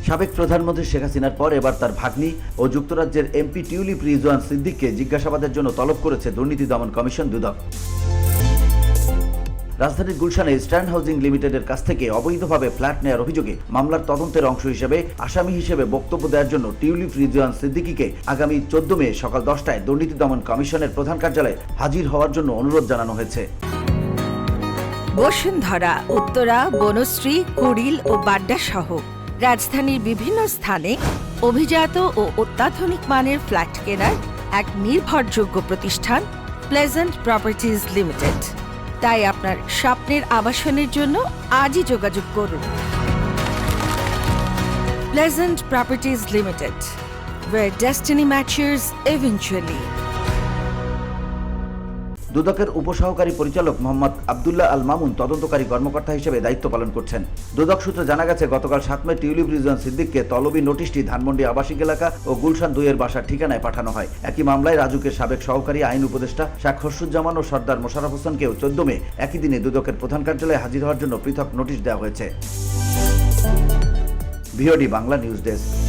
সাবেক প্রধানমন্ত্রী শেখ হাসিনার পর এবার তার ভাগ্নি ও যুক্তরাজ্যের এমপি টিউলিপ রিজওয়ান সিদ্দিককে জিজ্ঞাসাবাদের জন্য তলব করেছে দুর্নীতি দমন কমিশন দুদক। রাজধানীর গুলশানে স্ট্যান্ড হাউজিং লিমিটেডের কাছ থেকে অবৈধভাবে ফ্ল্যাট নেওয়ার অভিযোগে মামলার তদন্তের অংশ হিসেবে আসামি হিসেবে বক্তব্য দেওয়ার জন্য টিউলিপ রিজওয়ান সিদ্দিকীকে আগামী 14 মে সকাল 10টায় দুর্নীতি দমন কমিশনের প্রধান কার্যালয়ে হাজির হওয়ার জন্য অনুরোধ জানানো হয়েছে। বসুন্ধরা, উত্তরা, বনশ্রী, কুড়িল ও বাড্ডা সহ রাজধানীর বিভিন্ন স্থানে অভিজাত ও অত্যাধুনিক মানের ফ্ল্যাট কেনার এক নির্ভরযোগ্য প্রতিষ্ঠান প্লেজেন্ট প্রপার্টিজ লিমিটেড। তাই আপনার স্বপ্নের আবাসনের জন্য আজই যোগাযোগ করুন। Pleasant properties limited, where destiny matches eventually. দুদকের উপসহকারী পরিচালক মোহাম্মদ আব্দুল্লাহ আল মামুন তদন্তকারী কর্মকর্তা হিসেবে দায়িত্ব পালন করছেন। দুদক সূত্রে জানা গেছে, গতকাল 7 মে টিউলিপ রিজওয়ান সিদ্দিককে তলবি নোটিশটি ধানমন্ডি আবাসিক এলাকা ও গুলশান 2 এর বাসার ঠিকানায় পাঠানো হয়। একই মামলায় রাজুকের সাবেক সহকারী আইন উপদেষ্টা শেখ খসরুজ্জামান ও সর্দার মোশাররফ হোসেনকেও 14 মে একই দিনে দুদকের প্রধান কার্যালয়ে হাজির হওয়ার জন্য পৃথক নোটিশ দেওয়া হয়েছে। VOD Bangla news desk.